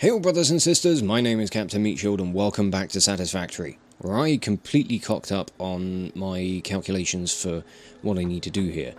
Hail brothers and sisters, my name is Captain Meatshield and welcome back to Satisfactory, where I completely cocked up on my calculations for what I need to do here.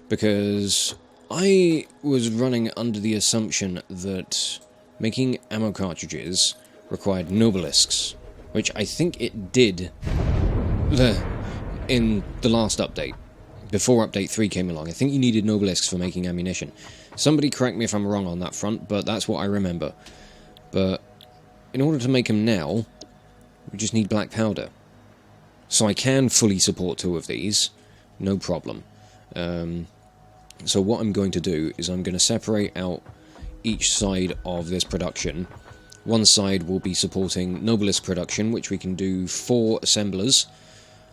Because I was running under the assumption that making ammo cartridges required nobelisks, which I think it did in the last update. Before Update 3 came along, I think you needed nobelisks for making ammunition. Somebody correct me if I'm wrong on that front, but that's what I remember. But in order to make them now, we just need black powder. So I can fully support two of these, no problem. So what I'm going to do is I'm going to separate out each side of this production. One side will be supporting nobelisk production, which we can do 4 assemblers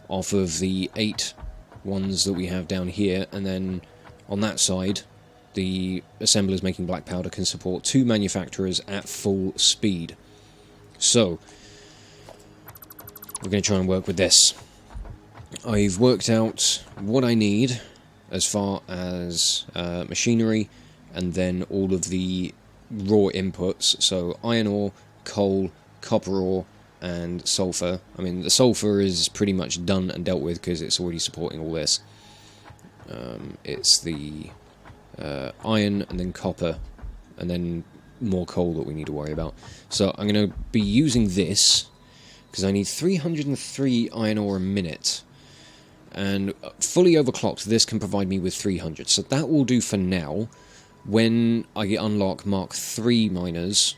off of the 8 ones that we have down here, and then on that side the assemblers making black powder can support 2 manufacturers at full speed. So we're going to try and work with this. I've worked out what I need as far as machinery and then all of the raw inputs, so iron ore, coal, copper ore and sulfur. I mean, the sulfur is pretty much done and dealt with because it's already supporting all this. It's the iron and then copper and then more coal that we need to worry about. So I'm going to be using this because I need 303 iron ore a minute, and fully overclocked this can provide me with 300, so that will do for now. When I unlock Mark 3 miners,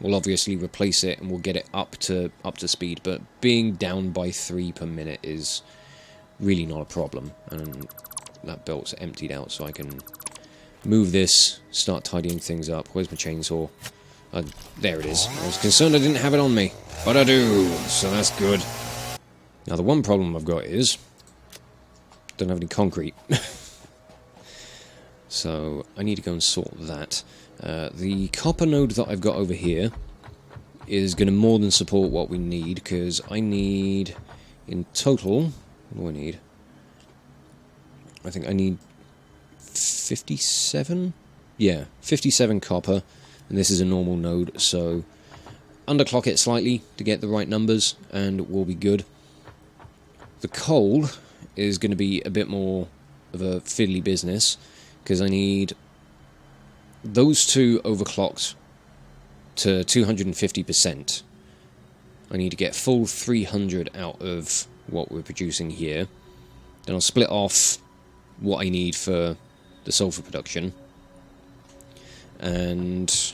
we'll obviously replace it and we'll get it up to speed, but being down by 3 per minute is really not a problem. And that belt's emptied out, so I can move this, start tidying things up. Where's my chainsaw? There it is. I was concerned I didn't have it on me, but I do, so that's good. Now the one problem I've got is don't have any concrete. So I need to go and sort that. The copper node that I've got over here is going to more than support what we need, because I need, in total, what do I need? I think I need 57? Yeah, 57 copper, and this is a normal node, so underclock it slightly to get the right numbers, and we'll be good. The coal is going to be a bit more of a fiddly business, because I need those two overclocked to 250%. I need to get full 300 out of what we're producing here. Then I'll split off what I need for the sulfur production. And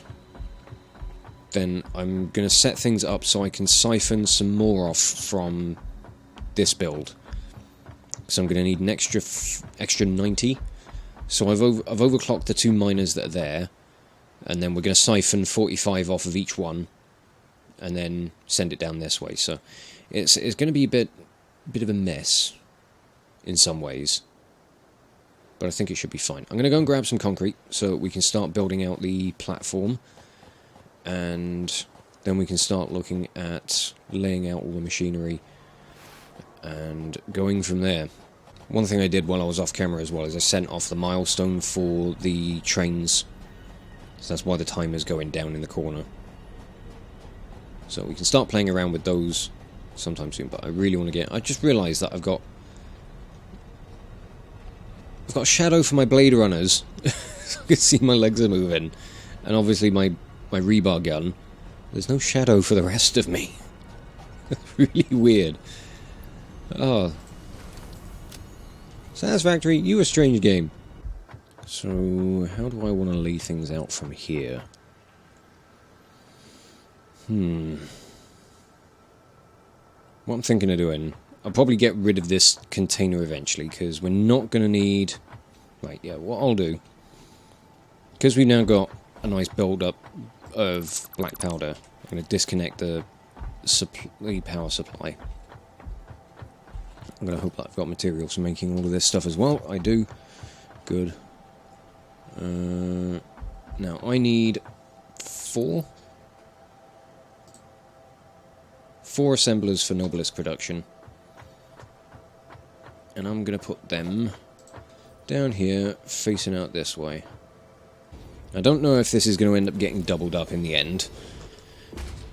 then I'm going to set things up so I can siphon some more off from this build. So I'm going to need an extra 90. So I've overclocked the 2 miners that are there, and then we're going to siphon 45 off of each one, and then send it down this way. So it's going to be a bit of a mess in some ways, but I think it should be fine. I'm going to go and grab some concrete so we can start building out the platform, and then we can start looking at laying out all the machinery and going from there. One thing I did while I was off camera as well is I sent off the milestone for the trains. So that's why the timer's going down in the corner. So we can start playing around with those sometime soon, but I really want to get... I just realised that I've got a shadow for my blade runners. So I can see my legs are moving. And obviously my rebar gun. There's no shadow for the rest of me. It's really weird. Oh... Satisfactory, you a strange game. So, how do I want to lay things out from here? What I'm thinking of doing, I'll probably get rid of this container eventually, because we're not going to need... Right, yeah, what I'll do, because we've now got a nice build-up of black powder, I'm going to disconnect the power supply. I'm going to hope that I've got materials for making all of this stuff as well. I do. Good. Now, I need 4 assemblers for nobelisk production. And I'm going to put them down here, facing out this way. I don't know if this is going to end up getting doubled up in the end,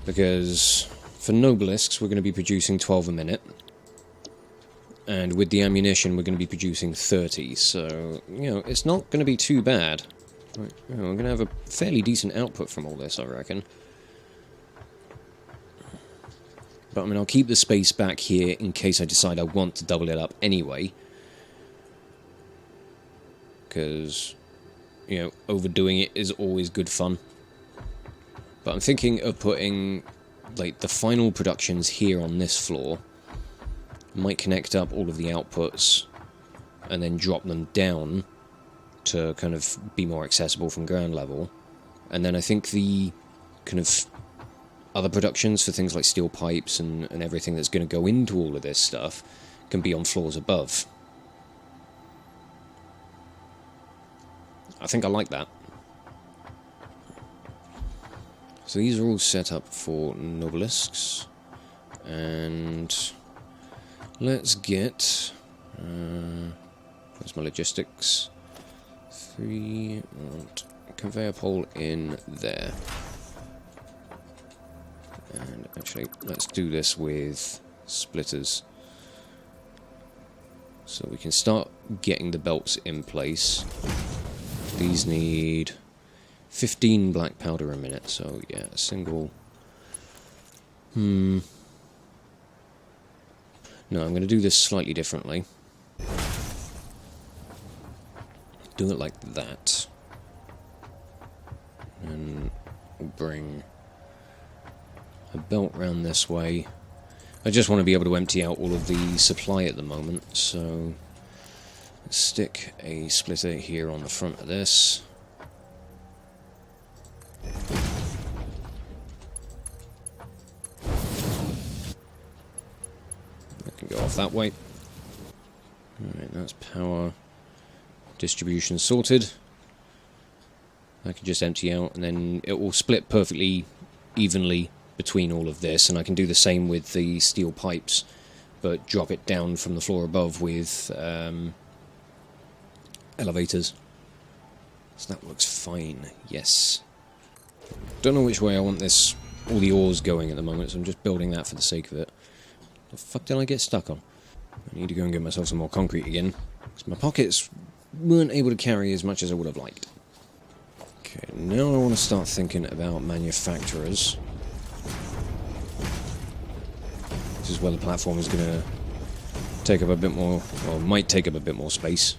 because for nobelisks we're going to be producing 12 a minute, and with the ammunition we're going to be producing 30, so, you know, it's not going to be too bad. Right, you know, we're going to have a fairly decent output from all this, I reckon. But, I mean, I'll keep the space back here in case I decide I want to double it up anyway. Because, you know, overdoing it is always good fun. But I'm thinking of putting, like, the final productions here on this floor. Might connect up all of the outputs and then drop them down to kind of be more accessible from ground level. And then I think the kind of other productions for things like steel pipes and everything that's going to go into all of this stuff can be on floors above. I think I like that. So these are all set up for nobelisks, and let's get where's my logistics? 3 conveyor pole in there. And actually, let's do this with splitters, so we can start getting the belts in place. These need 15 black powder a minute, so yeah, a single... No, I'm going to do this slightly differently. Do it like that. And we'll bring a belt round this way. I just want to be able to empty out all of the supply at the moment, so let's stick a splitter here on the front of this. That can go off that way. Alright, that's power distribution sorted. I can just empty out, and then it will split perfectly evenly between all of this, and I can do the same with the steel pipes, but drop it down from the floor above with elevators. So that works fine, yes. Don't know which way I want this, all the ores going at the moment, so I'm just building that for the sake of it. What the fuck did I get stuck on? I need to go and get myself some more concrete again, because my pockets weren't able to carry as much as I would have liked. Okay, now I want to start thinking about manufacturers. This is where the platform is going to take up a bit more, or might take up a bit more space.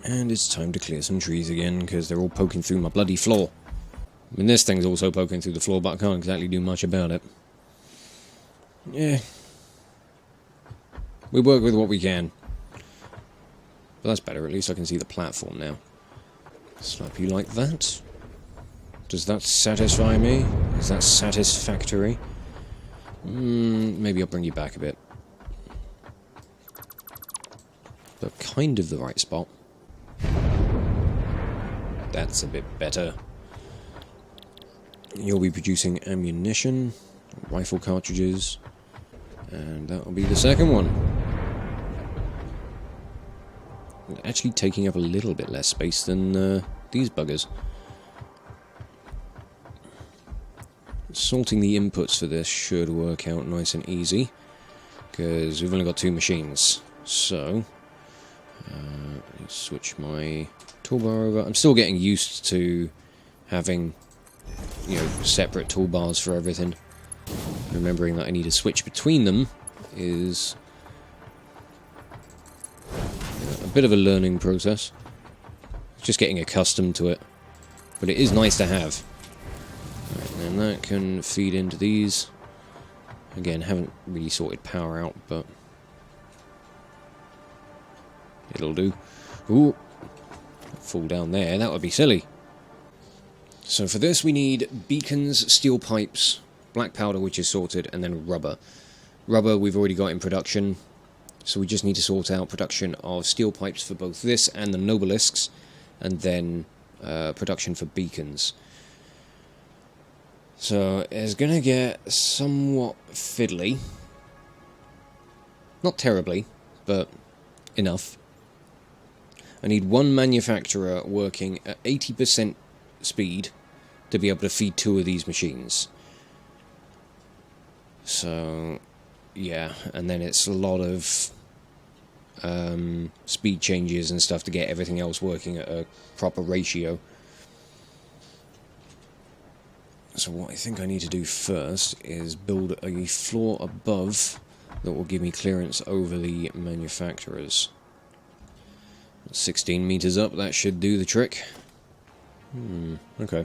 And it's time to clear some trees again, because they're all poking through my bloody floor. I mean, this thing's also poking through the floor, but I can't exactly do much about it. Yeah. We work with what we can. But that's better, at least I can see the platform now. Slap you like that. Does that satisfy me? Is that satisfactory? Maybe I'll bring you back a bit. But kind of the right spot. That's a bit better. You'll be producing ammunition, rifle cartridges, and that'll be the second one. Actually taking up a little bit less space than these buggers. Sorting the inputs for this should work out nice and easy, because we've only got 2 machines. So, let's switch my toolbar over. I'm still getting used to having, you know, separate toolbars for everything. Remembering that I need to switch between them is a bit of a learning process. Just getting accustomed to it. But it is nice to have. Right, and that can feed into these. Again, haven't really sorted power out, but it'll do. Ooh, fall down there, that would be silly. So for this we need beacons, steel pipes, black powder which is sorted, and then rubber. Rubber we've already got in production, so we just need to sort out production of steel pipes for both this and the nobelisks, and then production for beacons. So it's going to get somewhat fiddly. Not terribly, but enough. I need one manufacturer working at 80% speed to be able to feed 2 of these machines. So, yeah, and then it's a lot of speed changes and stuff to get everything else working at a proper ratio. So what I think I need to do first is build a floor above that will give me clearance over the manufacturers. 16 meters up, that should do the trick. Okay.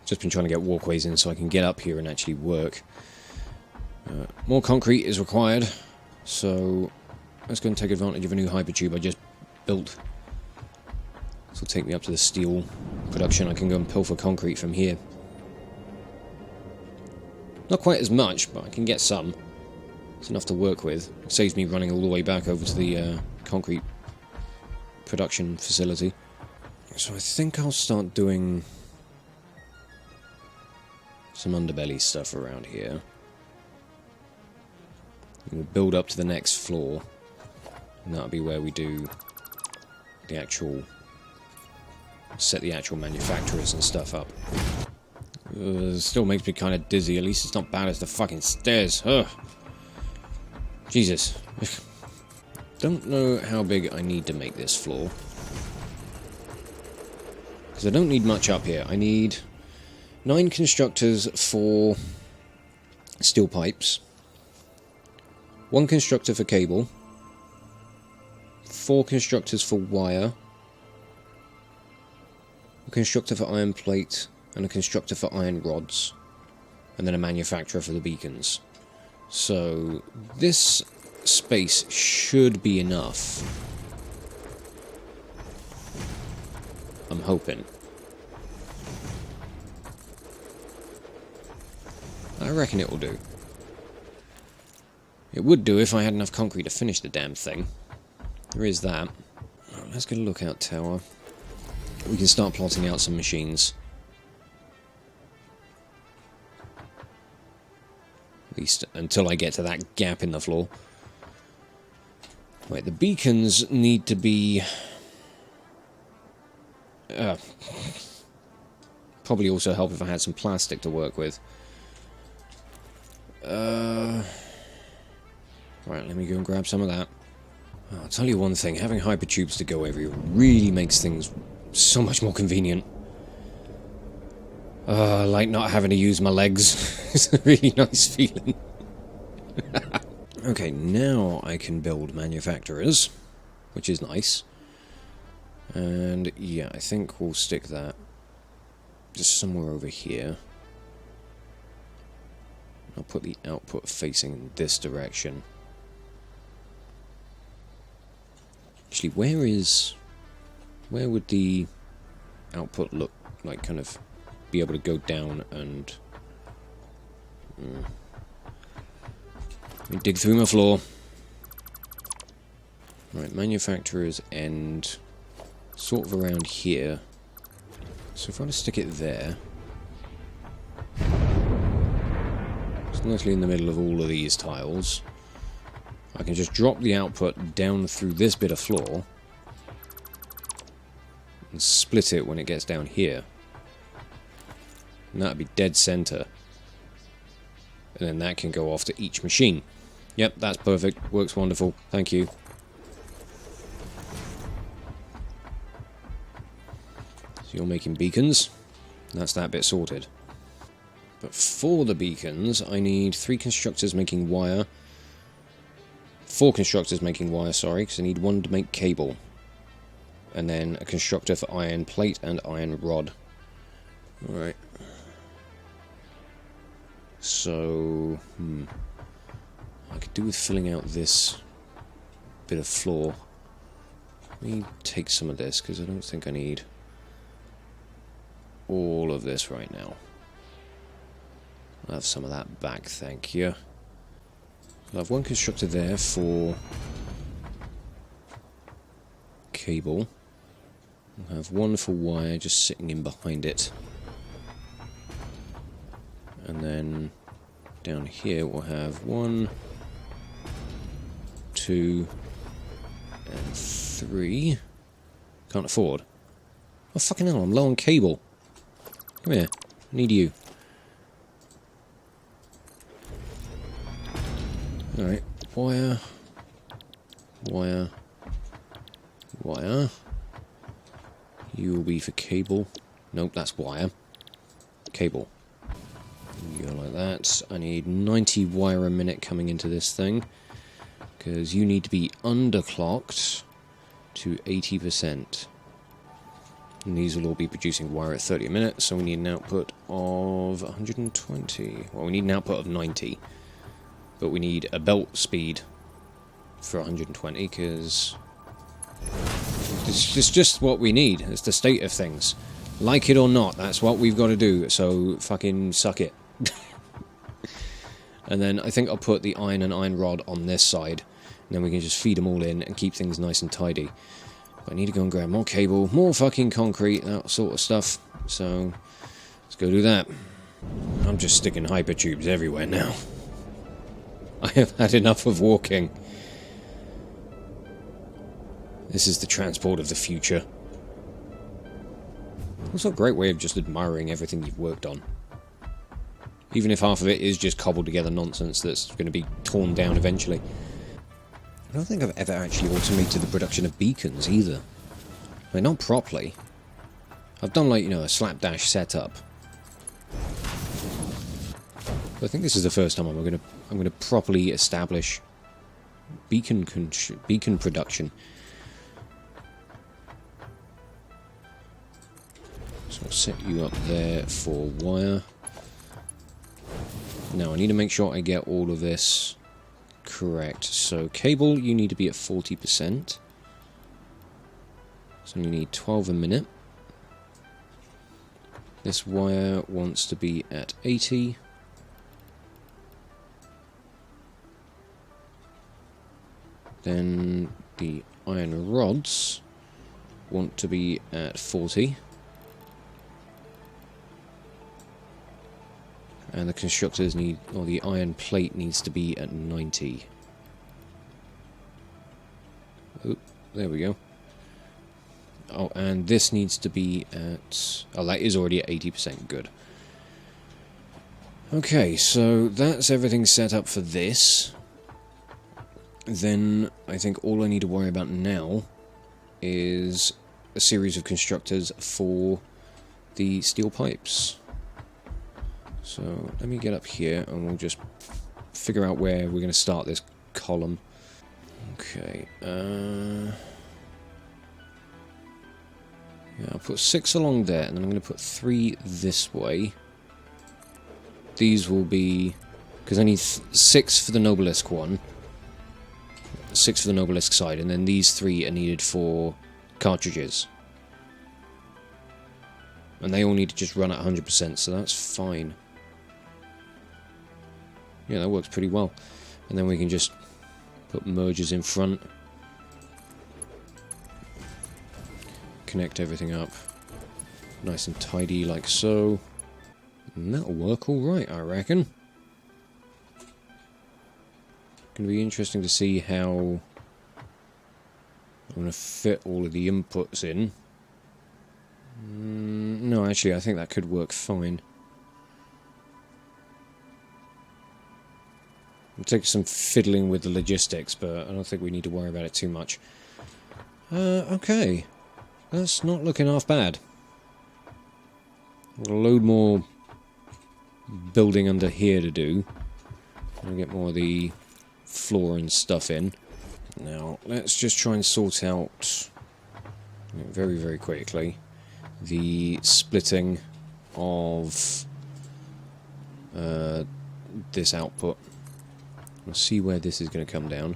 Just been trying to get walkways in so I can get up here and actually work. More concrete is required, so let's go and take advantage of a new hypertube I just built. This will take me up to the steel production. I can go and pilfer concrete from here. Not quite as much, but I can get some. It's enough to work with. It saves me running all the way back over to the concrete production facility. So I think I'll start doing some underbelly stuff around here. We'll build up to the next floor, and that'll be where we do the actual... set the actual manufacturers and stuff up. It still makes me kind of dizzy. At least it's not bad as the fucking stairs. Ugh. Jesus. Don't know how big I need to make this floor. Because I don't need much up here. I need 9 constructors for steel pipes, 1 constructor for cable, 4 constructors for wire, a constructor for iron plate, and a constructor for iron rods, and then a manufacturer for the beacons. So this space should be enough. I'm hoping. I reckon it will do. It would do if I had enough concrete to finish the damn thing. There is that. Right, let's get a lookout tower. We can start plotting out some machines. At least until I get to that gap in the floor. Right, the beacons need to be... probably also help if I had some plastic to work with. Right, let me go and grab some of that. I'll tell you one thing, having hypertubes to go everywhere really makes things so much more convenient. I like not having to use my legs. It's a really nice feeling. Okay, now I can build manufacturers, which is nice. And yeah, I think we'll stick that just somewhere over here. I'll put the output facing in this direction. Actually, where would the output look like, kind of be able to go down and... Let me dig through my floor. Right, manufacturer's end, sort of around here. So if I want to stick it there, it's nicely in the middle of all of these tiles. I can just drop the output down through this bit of floor and split it when it gets down here. And that'd be dead center. And then that can go off to each machine. Yep, that's perfect. Works wonderful. Thank you. So you're making beacons. That's that bit sorted. But for the beacons, I need 3 constructors making wire. 4 constructors making wire, sorry, because I need 1 to make cable. And then a constructor for iron plate and iron rod. Alright. So, I could do with filling out this bit of floor. Let me take some of this, because I don't think I need all of this right now. I'll have some of that back, thank you. I'll have 1 constructor there for cable. I'll have 1 for wire just sitting in behind it. And then down here we'll have 1, 2, and 3. Can't afford. Oh fucking hell, I'm low on cable. Come here, I need you. Alright, wire, wire, wire. You will be for cable. Nope, that's wire. Cable. You go like that. I need 90 wire a minute coming into this thing, because you need to be underclocked to 80%. And these will all be producing wire at 30 a minute, so we need an output of 120. Well, we need an output of 90. But we need a belt speed for 120, because it's just what we need. It's the state of things. Like it or not, that's what we've got to do, so fucking suck it. And then I think I'll put the iron and iron rod on this side, and then we can just feed them all in and keep things nice and tidy. But I need to go and grab more cable, more fucking concrete, that sort of stuff, so let's go do that. I'm just sticking hypertubes everywhere now. I have had enough of walking. This is the transport of the future. Also a great way of just admiring everything you've worked on. Even if half of it is just cobbled together nonsense that's going to be torn down eventually. I don't think I've ever actually automated the production of beacons either. I mean, not properly. I've done, like, you know, a slapdash setup. But I think this is the first time I'm going to properly establish beacon production. So I'll set you up there for wire. Now I need to make sure I get all of this correct. So cable, you need to be at 40%. So you need 12 a minute. This wire wants to be at 80. Then the iron rods want to be at 40. And the constructors need, or the iron plate needs to be at 90. Oh, there we go. Oh, and this needs to be at... Oh, that is already at 80%. Good. Okay, so that's everything set up for this. Then I think all I need to worry about now is a series of constructors for the steel pipes. So let me get up here and we'll just figure out where we're going to start this column. Okay, yeah, I'll put 6 along there, and then I'm going to put 3 this way. These will be... because I need 6 for the nobelisk one. 6 for the nobelisk side, and then these 3 are needed for cartridges. And they all need to just run at 100%, so that's fine. Yeah, that works pretty well. And then we can just put mergers in front. Connect everything up. Nice and tidy like so. And that'll work alright, I reckon. Gonna be interesting to see how I'm gonna fit all of the inputs in. No, actually, I think that could work fine. It'll take some fiddling with the logistics, but I don't think we need to worry about it too much. Okay. That's not looking half bad. We've got a load more building under here to do. I'll get more of the floor and stuff in. Now, let's just try and sort out, very, very quickly, the splitting of this output. We'll see where this is going to come down.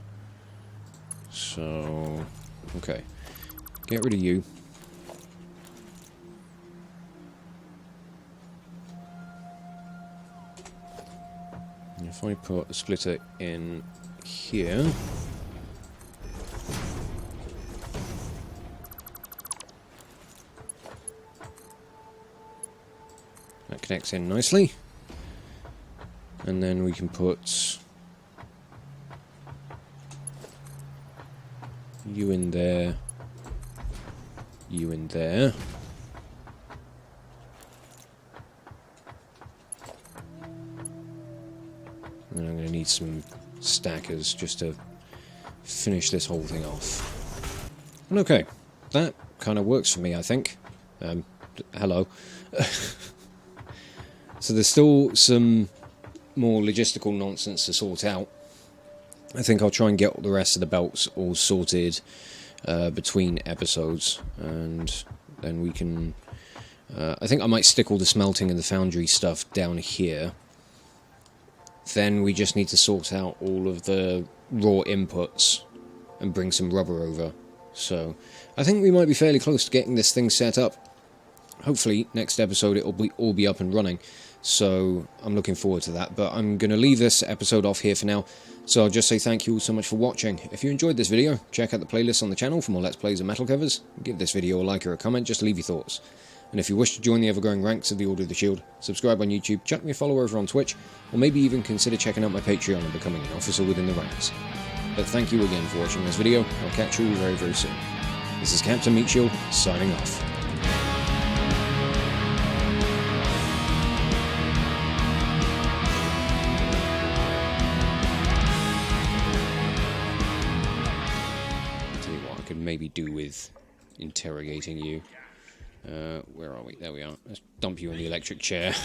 So, okay. Get rid of you. And if I put a splitter in here... that connects in nicely. And then we can put you in there, you in there. And I'm going to need some stackers just to finish this whole thing off. And okay, that kind of works for me, I think. Hello. So there's still some more logistical nonsense to sort out. I think I'll try and get the rest of the belts all sorted between episodes, and then we can... I think I might stick all the smelting and the foundry stuff down here. Then we just need to sort out all of the raw inputs and bring some rubber over. So I think we might be fairly close to getting this thing set up. Hopefully next episode it'll all be up and running. So I'm looking forward to that. But I'm going to leave this episode off here for now. So I'll just say thank you all so much for watching. If you enjoyed this video, check out the playlist on the channel for more Let's Plays and metal covers. Give this video a like or a comment just to leave your thoughts. And if you wish to join the ever-growing ranks of the Order of the Shield, subscribe on YouTube, chuck me a follow over on Twitch, or maybe even consider checking out my Patreon and becoming an officer within the ranks. But thank you again for watching this video. I'll catch you all very, very soon. This is Captain Meatshield, signing off. Tell you what I could maybe do with interrogating you. Where are we? There we are. Let's dump you in the electric chair.